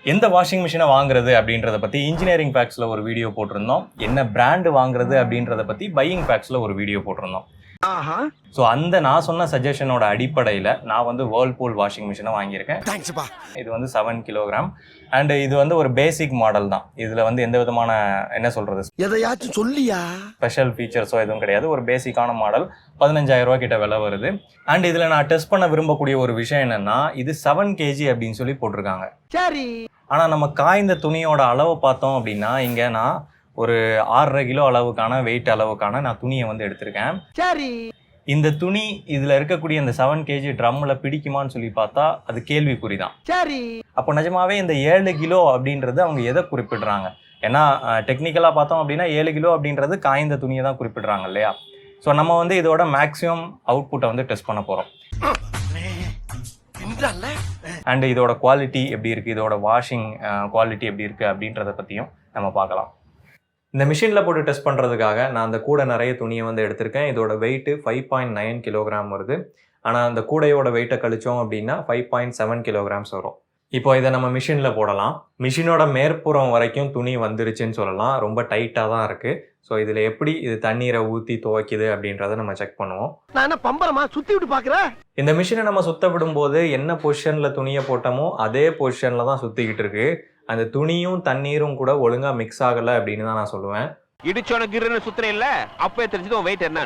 எந்த வாஷிங் மிஷினை வாங்குறது அப்படின்றத பற்றி இன்ஜினியரிங் ஃபேக்ட்ஸில் ஒரு வீடியோ போட்டிருந்தோம். என்ன பிராண்டு வாங்குறது அப்படின்றத பற்றி பையிங் ஃபேக்ட்ஸில் ஒரு வீடியோ போட்டிருந்தோம். ஸோ அந்த நான் சொன்ன சஜஷனோட அடிப்படையில் நான் வந்து வேர்ல்பூல் வாஷிங் மிஷினை வாங்கியிருக்கேன். இது வந்து 7 கிலோகிராம் அண்ட் இது வந்து ஒரு பேசிக் மாடல் தான். இதில் வந்து எந்த விதமான என்ன சொல்கிறது எதையாச்சும் சொல்லியா ஸ்பெஷல் ஃபீச்சர்ஸோ எதுவும் கிடையாது. ஒரு பேசிக்கான மாடல் 15,000 ரூபா கிட்ட விலை வருது. அண்ட் இதில் நான் டெஸ்ட் பண்ண விரும்பக்கூடிய ஒரு விஷயம் என்னன்னா, இது 7 kg அப்படின்னு சொல்லி போட்டிருக்காங்க. சரி, ஆனால் நம்ம காய்ந்த துணியோட அளவு பார்த்தோம் அப்படின்னா, இங்கே நான் ஒரு 6.5 கிலோ அளவுக்கான வெயிட் அளவுக்கான நான் துணியை வந்து எடுத்திருக்கேன். சரி, இந்த துணி இதில் இருக்கக்கூடிய இந்த 7 kg ட்ரம்மில் பிடிக்குமான்னு சொல்லி பார்த்தா அது கேள்விக்குறி தான். சரி, அப்போ நிஜமாவே இந்த 7 கிலோ அப்படின்றது அவங்க எதை குறிப்பிடுறாங்க? ஏன்னா டெக்னிக்கலாக பார்த்தோம் அப்படின்னா 7 கிலோ அப்படின்றது காய்ந்த துணியை தான் குறிப்பிடுறாங்க இல்லையா? ஸோ நம்ம வந்து இதோட மேக்ஸிமம் அவுட்புட்டை வந்து டெஸ்ட் பண்ண போகிறோம். அண்ட் இதோட குவாலிட்டி எப்படி இருக்குது, இதோட வாஷிங் குவாலிட்டி எப்படி இருக்குது அப்படின்றத பற்றியும் நம்ம பார்க்கலாம். இந்த மிஷினில் போட்டு டெஸ்ட் பண்ணுறதுக்காக நான் அந்த கூடை நிறைய துணியை வந்து எடுத்திருக்கேன். இதோட வெயிட்டு 5.9 கிலோகிராம் வருது. ஆனால் அந்த கூடையோட வெயிட்டை கழிச்சோம் அப்படின்னா 5.7 கிலோகிராம்ஸ் வரும். இப்போ இதை நம்ம மிஷினில் போடலாம். மிஷினோட மேற்புறம் வரைக்கும் துணி வந்துருச்சுன்னு சொல்லலாம். ரொம்ப டைட்டாக தான் இருக்குது. ஸோ இதில் எப்படி இது தண்ணீரை ஊற்றி துவைக்குது அப்படின்றத நம்ம செக் பண்ணுவோம். நான் என்ன பம்பரமா சுற்றி விட்டு பார்க்குறேன். இந்த மிஷினை நம்ம சுத்த விடும்போது என்ன பொசிஷனில் துணியை போட்டோமோ அதே பொசிஷனில் தான் சுற்றிக்கிட்டு இருக்கு. அந்த துணியும் தண்ணீரும் கூட ஒழுங்காக மிக்ஸ் ஆகலை அப்படின்னு தான் நான் சொல்லுவேன். இடிச்சோன கிருன்னு சுத்தின இல்ல அப்பவே தெரிஞ்சது வெயிட் என்ன.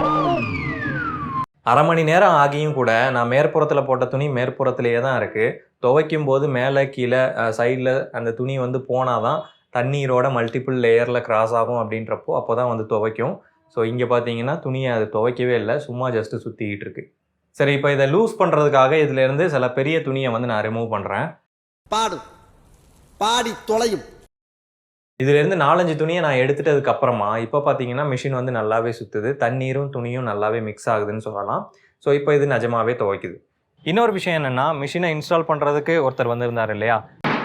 அரை மணி நேரம் ஆகியும் கூட நான் மேற்புறத்தில் போட்ட துணி மேற்புறத்திலேயே தான் இருக்குது. துவைக்கும் போது மேலே கீழே சைடில் அந்த துணி வந்து போனால் தான் தண்ணீரோட மல்டிபிள் லேயரில் கிராஸ் ஆகும் அப்படின்றப்போ அப்போ தான் வந்து துவைக்கும். ஸோ இங்கே பார்த்தீங்கன்னா துணியை அது துவைக்கவே இல்லை, சும்மா ஜஸ்ட்டு சுற்றிக்கிட்டு இருக்கு. சரி, இப்போ இதை லூஸ் பண்ணுறதுக்காக இதிலேருந்து சில பெரிய துணியை வந்து நான் ரிமூவ் பண்ணுறேன். பாடி தொலையும். இதுலேருந்து 4-5 துணியை நான் எடுத்துட்டதுக்கு அப்புறமா இப்போ பார்த்தீங்கன்னா மிஷின் வந்து நல்லாவே சுற்றுது. தண்ணீரும் துணியும் நல்லாவே மிக்ஸ் ஆகுதுன்னு சொல்லலாம். ஸோ இப்போ இது நிஜமாவே துவைக்குது. இன்னொரு விஷயம் என்னென்னா, மிஷினை இன்ஸ்டால் பண்ணுறதுக்கு ஒருத்தர் வந்திருந்தார் இல்லையா?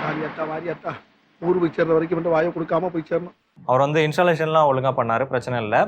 வாரியாத்தா ஊர் போய் சேர்ற வரைக்கும் மட்டும் வாயை கொடுக்காம போய் சேரணும். அவர் வந்து இன்ஸ்டாலேஷன்லாம் ஒழுங்காக பண்ணார், பிரச்சனை இல்லை.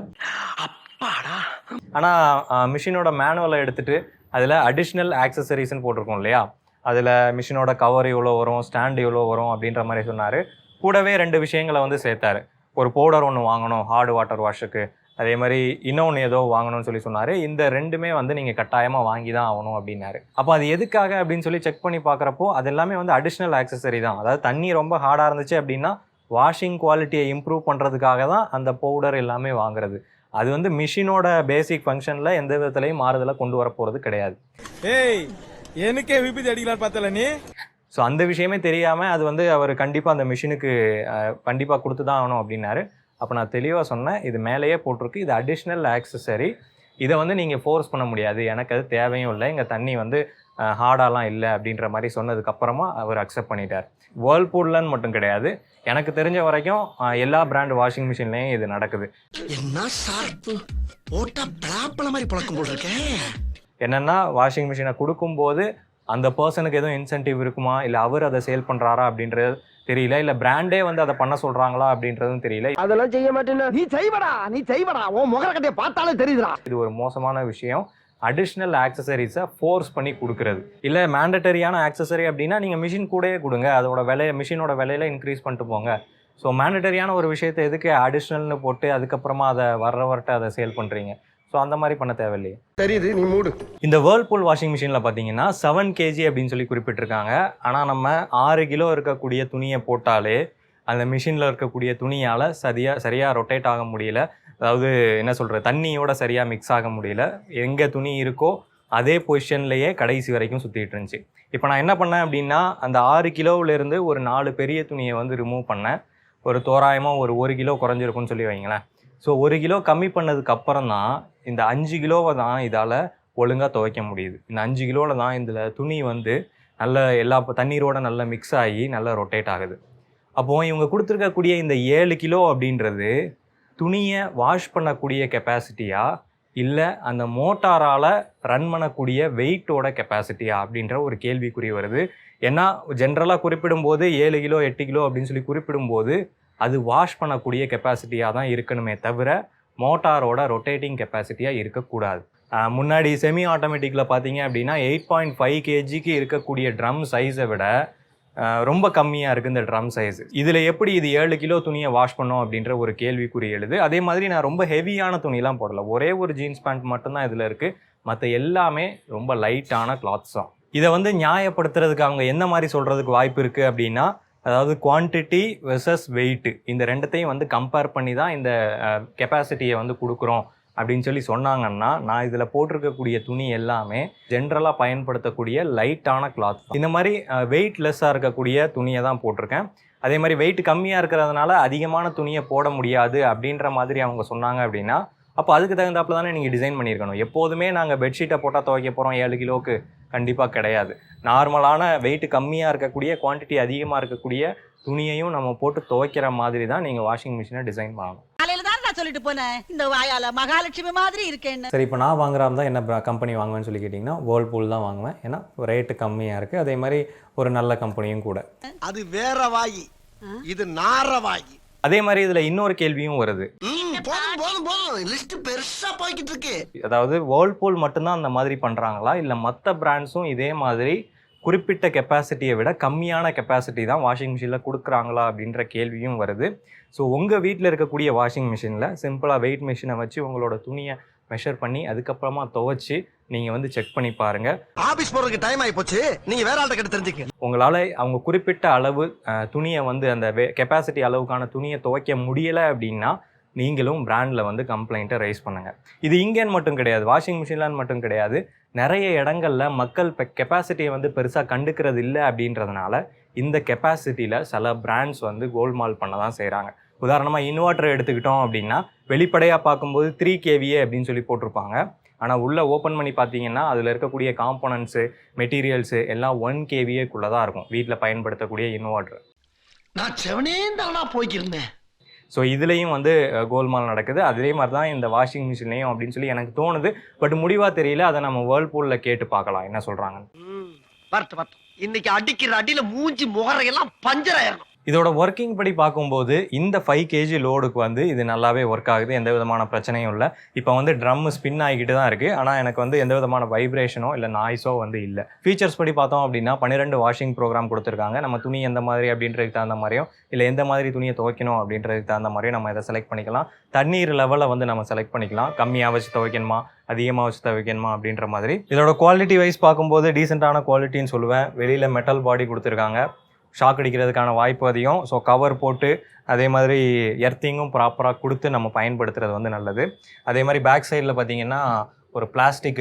ஆனால் மிஷினோட மேனுவலை எடுத்துகிட்டு அதில் அடிஷ்னல் ஆக்சசரிஸ்ன்னு போட்டிருக்கோம் இல்லையா? அதில் மிஷினோட கவர் இவ்வளோ வரும், ஸ்டாண்டு இவ்வளோ வரும் அப்படின்ற மாதிரி சொன்னார். கூடவே 2 விஷயங்களை வந்து சேர்த்தார். ஒரு பவுடர் ஒன்று வாங்கணும் ஹார்டு வாட்டர் வாஷுக்கு, அதே மாதிரி இன்னொன்று ஏதோ வாங்கணும்னு சொல்லி சொன்னார். இந்த 2மே வந்து நீங்கள் கட்டாயமாக வாங்கி தான் ஆகணும் அப்படின்னாரு. அப்போ அது எதுக்காக அப்படின்னு சொல்லி செக் பண்ணி பார்க்குறப்போ அது எல்லாமே வந்து அடிஷ்னல் ஆக்சசரி தான். அதாவது தண்ணி ரொம்ப ஹார்டாக இருந்துச்சு அப்படின்னா வாஷிங் குவாலிட்டியை இம்ப்ரூவ் பண்ணுறதுக்காக தான் அந்த பவுடர் எல்லாமே வாங்குறது. அது வந்து மிஷினோட பேசிக் ஃபங்க்ஷனில் எந்த விதத்துலையும் மாறுதலை கொண்டு வர போகிறது கிடையாது. எனக்கே விபத்து அடிக்கலான்னு பார்த்தல நீ. ஸோ அந்த விஷயமே தெரியாமல் அது வந்து அவர் கண்டிப்பாக அந்த மிஷினுக்கு கண்டிப்பாக கொடுத்து தான் ஆகணும் அப்படின்னாரு. அப்போ நான் தெளிவாக சொன்னேன், இது மேலேயே போட்டிருக்கு, இது அடிஷ்னல் ஆக்சசரி, இதை வந்து நீங்கள் ஃபோர்ஸ் பண்ண முடியாது, எனக்கு அது தேவையும் இல்லை, எங்கள் தண்ணி வந்து ஹார்டாலாம் இல்லை அப்படின்ற மாதிரி சொன்னதுக்கப்புறமா அவர் அக்செப்ட் பண்ணிட்டார். வேர்ல்பூல்லன்னு மட்டும் கிடையாது, எனக்கு தெரிஞ்ச வரைக்கும் எல்லா பிராண்ட் வாஷிங் மிஷின்லேயும் இது நடக்குது. என்ன ஷார்ப்பு போட்டா பிளாப்பல மாதிரி பழக்கம் போட்டிருக்கேன். என்னென்னா, வாஷிங் மிஷினை கொடுக்கும்போது அந்த பர்சனுக்கு எதுவும் இன்சென்டிவ் இருக்குமா, இல்லை அவர் அதை சேல் பண்ணுறாரா அப்படின்றது தெரியல, இல்லை பிராண்டே வந்து அதை பண்ண சொல்கிறாங்களா அப்படின்றதும் தெரியல. அதெல்லாம் செய்ய மாட்டேன்னா நீ செய்வடா உன் முகர கட்டையை பார்த்தாலே தெரியுதுடா. இது ஒரு மோசமான விஷயம். அடிஷ்னல் ஆக்சசரிஸை ஃபோர்ஸ் பண்ணி கொடுக்குறது. இல்லை மேண்டட்டரியான ஆக்சசரி அப்படின்னா நீங்கள் மிஷின் கூடயே கொடுங்க, அதோட விலையை மிஷினோட விலையில இன்க்ரீஸ் பண்ணிட்டு போங்க. ஸோ மேண்டட்டரியான ஒரு விஷயத்தை எதுக்கு அடிஷ்னல்னு போட்டு அதுக்கப்புறமா அதை வர்றவர்கிட்ட அதை சேல் பண்ணுறீங்க? ஸோ அந்த மாதிரி பண்ண தேவையில்லையே. தெரியுது, நீ மூடு. இந்த வேர்ல்பூல் வாஷிங் மிஷினில் பார்த்தீங்கன்னா 7 kg அப்படின்னு சொல்லி குறிப்பிட்டிருக்காங்க. ஆனால் நம்ம 6 கிலோ இருக்கக்கூடிய துணியை போட்டாலே அந்த மிஷினில் இருக்கக்கூடிய துணியால் சரியாக ரொட்டேட் ஆக முடியல. அதாவது என்ன சொல்கிறது, தண்ணியோட சரியாக மிக்ஸ் ஆக முடியல. எங்கே துணி இருக்கோ அதே பொசிஷன்லேயே கடைசி வரைக்கும் சுற்றிட்டு இருந்துச்சு. இப்போ நான் என்ன பண்ணேன் அப்படின்னா, அந்த 6 கிலோவிலேருந்து ஒரு 4 பெரிய துணியை வந்து ரிமூவ் பண்ணேன். ஒரு தோராயமாக ஒரு 1 கிலோ குறைஞ்சிருக்குன்னு சொல்லி வைங்களேன். ஸோ 1 கிலோ கம்மி பண்ணதுக்கு அப்புறம் தான் இந்த 5 கிலோவை தான் இதால் ஒழுங்காக துவைக்க முடியுது. இந்த 5 கிலோவில் தான் இதில் துணி வந்து நல்ல எல்லா தண்ணீரோட நல்லா மிக்ஸ் ஆகி நல்லா ரொட்டேட் ஆகுது. அப்போது இவங்க கொடுத்துருக்கக்கூடிய இந்த 7 கிலோ அப்படின்றது துணியை வாஷ் பண்ணக்கூடிய கெப்பாசிட்டியா, இல்லை அந்த மோட்டாரால் ரன் பண்ணக்கூடிய வெயிட்டோட கெப்பாசிட்டியா அப்படின்ற ஒரு கேள்விக்குறி வருது. ஏன்னா ஜென்ரலாக குறிப்பிடும்போது 7 கிலோ 8 கிலோ அப்படின்னு சொல்லி குறிப்பிடும்போது அது வாஷ் பண்ணக்கூடிய கெப்பாசிட்டியாக தான் இருக்கணுமே தவிர மோட்டாரோட ரொட்டேட்டிங் கெப்பாசிட்டியாக இருக்கக்கூடாது. முன்னாடி செமி ஆட்டோமேட்டிக்கில் பார்த்தீங்க அப்படின்னா 8.5 kgக்கு இருக்கக்கூடிய ட்ரம் சைஸை விட ரொம்ப கம்மியாக இருக்குது இந்த ட்ரம் சைஸ். இதில் எப்படி இது 7 கிலோ துணியை வாஷ் பண்ணோம் அப்படின்ற ஒரு கேள்விக்குறி எழுது. அதே மாதிரி நான் ரொம்ப ஹெவியான துணிலாம் போடல, ஒரே ஒரு ஜீன்ஸ் பேண்ட் மட்டும்தான் இதில் இருக்குது. மற்ற எல்லாமே ரொம்ப லைட்டான கிளாத்ஸ் தான். இதை வந்து நியாயப்படுத்துறதுக்கு அவங்க என்ன மாதிரி சொல்கிறதுக்கு வாய்ப்பு இருக்குது அப்படின்னா, அதாவது குவான்டிட்டி வெர்சஸ் வெயிட்டு இந்த ரெண்டத்தையும் வந்து கம்பேர் பண்ணி தான் இந்த கெப்பாசிட்டியை வந்து கொடுக்குறோம் அப்படின்னு சொல்லி சொன்னாங்கன்னா, நான் இதில் போட்டிருக்கக்கூடிய துணி எல்லாமே ஜென்ரலாக பயன்படுத்தக்கூடிய லைட்டான கிளாத். இந்த மாதிரி வெயிட் லெஸ்ஸாக இருக்கக்கூடிய துணியை தான் போட்டிருக்கேன். அதே மாதிரி வெயிட் கம்மியாக இருக்கிறதுனால அதிகமான துணியை போட முடியாது அப்படின்ற மாதிரி அவங்க சொன்னாங்க அப்படின்னா, அப்போ அதுக்கு தகுந்தாப்புல தானே நீங்கள் டிசைன் பண்ணியிருக்கணும். எப்போதுமே நாங்கள் பெட்ஷீட்டை போட்டால் துவைக்க போகிறோம் 7 கிலோவுக்கு, கண்டிப்பாக கிடையாது. நார்மலான வெயிட் கம்மியாக இருக்கக்கூடிய குவான்டிட்டி அதிகமாக இருக்கக்கூடிய துணியையும் நம்ம போட்டு துவைக்கிற மாதிரி தான் நீங்கள் வாஷிங் மிஷினை டிசைன் பண்ணணும். சொல்லிட்டு போனேன் இந்த வாயால மகாலட்சுமி மாதிரி இருக்கேன்னு. சரி, இப்போ நான் வாங்குறாம தான் என்ன கம்பெனி வாங்குவேன்னு சொல்லி கேட்டிங்கன்னா வேர்ல்பூல் தான் வாங்குவேன். ஏன்னா ரேட்டு கம்மியாக இருக்குது, அதே மாதிரி ஒரு நல்ல கம்பெனியும் கூட. அது வேற வாயி, இது நார வாயி. அதே மாதிரி இதில் இன்னொரு கேள்வியும் வருது. லிஸ்ட் பெருசா போய்கிட்டு இருக்கு. அதாவது வேர்ல்பூல் மட்டும்தான் அந்த மாதிரி பண்ணுறாங்களா, இல்லை மற்ற பிராண்ட்ஸும் இதே மாதிரி குறிப்பிட்ட கெப்பாசிட்டியை விட கம்மியான கெப்பாசிட்டி தான் வாஷிங் மிஷினில் கொடுக்குறாங்களா அப்படின்ற கேள்வியும் வருது. ஸோ உங்கள் வீட்டில் இருக்கக்கூடிய வாஷிங் மிஷினில் சிம்பிளாக வெயிட் மிஷினை வச்சு உங்களோட துணியை மெஷர் பண்ணி அதுக்கப்புறமா துவைச்சி நீங்கள் வந்து செக் பண்ணி பாருங்கள். ஆபீஸ் போறதுக்கு டைம் ஆகி போச்சு, நீங்கள் வேற ஆள்கிட்ட கிட்ட தெரிஞ்சுக்க. உங்களால் அவங்க குறிப்பிட்ட அளவு துணியை வந்து அந்த கெப்பாசிட்டி அளவுக்கான துணியை துவைக்க முடியலை அப்படின்னா நீங்களும் பிராண்டில் வந்து கம்ப்ளைண்ட்டை ரைஸ் பண்ணுங்கள். இது இங்கேன்னு மட்டும் கிடையாது, வாஷிங் மிஷின்லான்னு மட்டும் கிடையாது. நிறைய இடங்களில் மக்கள் கெப்பாசிட்டியை வந்து பெருசாக கண்டுக்கிறது இல்லை அப்படின்றதுனால இந்த கெப்பாசிட்டியில் சில பிராண்ட்ஸ் வந்து கோல்மால் பண்ண தான் செய்கிறாங்க. உதாரணமாக இன்வெர்ட்டர் எடுத்துக்கிட்டோம் அப்படின்னா வெளிப்படையாக பார்க்கும்போது 3 kVA அப்படின்னு சொல்லி போட்டிருப்பாங்க. ஆனால் உள்ளே ஓப்பன் பண்ணி பார்த்தீங்கன்னா அதில் இருக்கக்கூடிய காம்போனன்ட்ஸு மெட்டீரியல்ஸு எல்லாம் 1 kVAக்குள்ளே தான் இருக்கும் வீட்டில் பயன்படுத்தக்கூடிய இன்வெர்ட்டர். நான் செவனே தானா போய்க்கிருந்தேன். ஸோ இதுலேயும் வந்து கோல்மால் நடக்குது. அதே மாதிரி தான் இந்த வாஷிங் மிஷின்லையும் அப்படின்னு சொல்லி எனக்கு தோணுது. பட் முடிவாக தெரியல, அதை நம்ம வேர்ல்பூலில் கேட்டு பார்க்கலாம் என்ன சொல்கிறாங்க. இன்னைக்கு அடிக்கிற அடியில் மூஞ்சி முகரையெல்லாம் பஞ்சர் ஆயிடணும். இதோட ஒர்க்கிங் படி பார்க்கும்போது இந்த 5 kg லோடுக்கு வந்து இது நல்லாவே ஒர்க் ஆகுது, எந்த விதமான பிரச்சனையும் இல்லை. இப்போ வந்து ட்ரம் ஸ்பின் ஆகிக்கிட்டு தான் இருக்குது, ஆனால் எனக்கு வந்து எந்த விதமான வைப்ரேஷனோ இல்லை நாய்ஸோ வந்து இல்லை. ஃபீச்சர்ஸ் படி பார்த்தோம் அப்படின்னா 12 வாஷிங் ப்ரோக்ராம் கொடுத்துருக்காங்க. நம்ம துணி எந்த மாதிரி அப்படின்றதுக்கு தகுந்த மாதிரியும் இல்லை எந்த மாதிரி துணியை துவைக்கணும் அப்படின்றதுக்கு தகுந்த மாதிரியும் நம்ம இதை செலக்ட் பண்ணிக்கலாம். தண்ணீர் லெவலை வந்து நம்ம செலக்ட் பண்ணிக்கலாம், கம்மியாக வச்சு துவைக்கணுமா அதிகமாக வச்சு துவைக்கணுமா அப்படின்ற மாதிரி. இதோட குவாலிட்டி வைஸ் பார்க்கும்போது டீசெண்டான குவாலிட்டின்னு சொல்லுவேன். வெளியில் மெட்டல் பாடி கொடுத்துருக்காங்க, ஷாக் அடிக்கிறதுக்கான வாய்ப்பு அதிகம். ஸோ கவர் போட்டு அதே மாதிரி எர்த்திங்கும் ப்ராப்பராக கொடுத்து நம்ம பயன்படுத்துறது வந்து நல்லது. அதே மாதிரி பேக் சைடில் பார்த்தீங்கன்னா ஒரு பிளாஸ்டிக்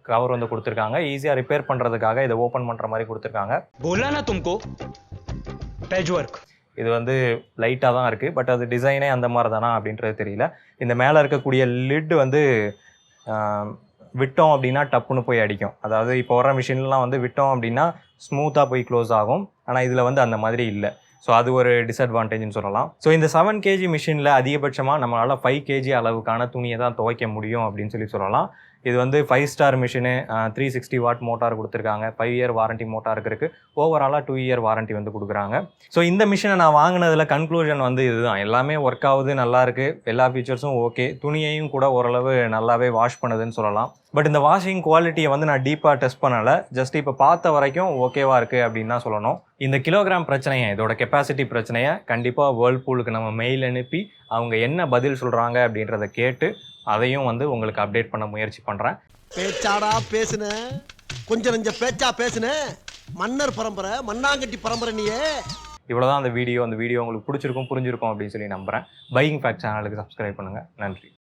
கவர் வந்து கொடுத்துருக்காங்க, ஈஸியாக ரிப்பேர் பண்ணுறதுக்காக இதை ஓப்பன் பண்ணுற மாதிரி கொடுத்துருக்காங்க. இது வந்து லைட்டாக தான் இருக்குது, பட் அது டிசைனே அந்த மாதிரி தானா அப்படின்றது தெரியல. இந்த மேலே இருக்கக்கூடிய லிட் வந்து விட்டோம் அப்படின்னா டப்புன்னு போய் அடிக்கும். அதாவது இப்போ வர மிஷின்லாம் வந்து விட்டோம் அப்படின்னா ஸ்மூத்தாக போய் க்ளோஸ் ஆகும், ஆனால் இதில் வந்து அந்த மாதிரி இல்லை. ஸோ அது ஒரு டிஸ்அட்வான்டேஜ்னு சொல்லலாம். ஸோ இந்த 7 kg மிஷினில் அதிகபட்சமாக நம்மளால் 5 kg அளவுக்கான துணியை தான் துவைக்க முடியும் அப்படின்னு சொல்லலாம். இது வந்து 5 ஸ்டார் மிஷினு, 360 வாட் மோட்டார் கொடுத்துருக்காங்க, 5 இயர் வாரண்ட்டி மோட்டாருக்கு இருக்குது, ஓவராலாக 2 இயர் வாரண்ட்டி வந்து கொடுக்குறாங்க. ஸோ இந்த மிஷினை நான் வாங்கினதில் கன்க்ளூஷன் வந்து இதுதான், எல்லாமே ஒர்க் ஆகுது, நல்லாயிருக்கு, எல்லா ஃபீச்சர்ஸும் ஓகே, துணியையும் கூட ஓரளவு நல்லாவே வாஷ் பண்ணுதுன்னு சொல்லலாம். பட் இந்த வாஷிங் குவாலிட்டியை வந்து நான் டீப்பாக டெஸ்ட் பண்ணலை, ஜஸ்ட் இப்போ பார்த்த வரைக்கும் ஓகேவாக இருக்குது அப்படின்னு தான் சொல்லணும். இந்த கிலோகிராம் பிரச்சனையை, இதோட கெப்பாசிட்டி பிரச்சனையை கண்டிப்பாக வேர்ல்பூலுக்கு நம்ம மெயில் அனுப்பி அவங்க என்ன பதில் சொல்கிறாங்க அப்படின்றத கேட்டு அதையும் வந்து உங்களுக்கு அப்டேட் பண்ண முயற்சி பண்ணுறேன். பேச்சாடா பேசுன, கொஞ்சம் நெஞ்ச பேச்சா பேசுன, மன்னர் பரம்பரை மண்ணாங்கட்டி பரம்பரை நீயே. இவ்வளோதான் அந்த வீடியோ உங்களுக்கு பிடிச்சிருக்கும் புரிஞ்சிருக்கும் அப்படின்னு சொல்லி நம்புகிறேன். பையிங் ஃபேக்ட் சேனலுக்கு சப்ஸ்கிரைப் பண்ணுங்கள். நன்றி.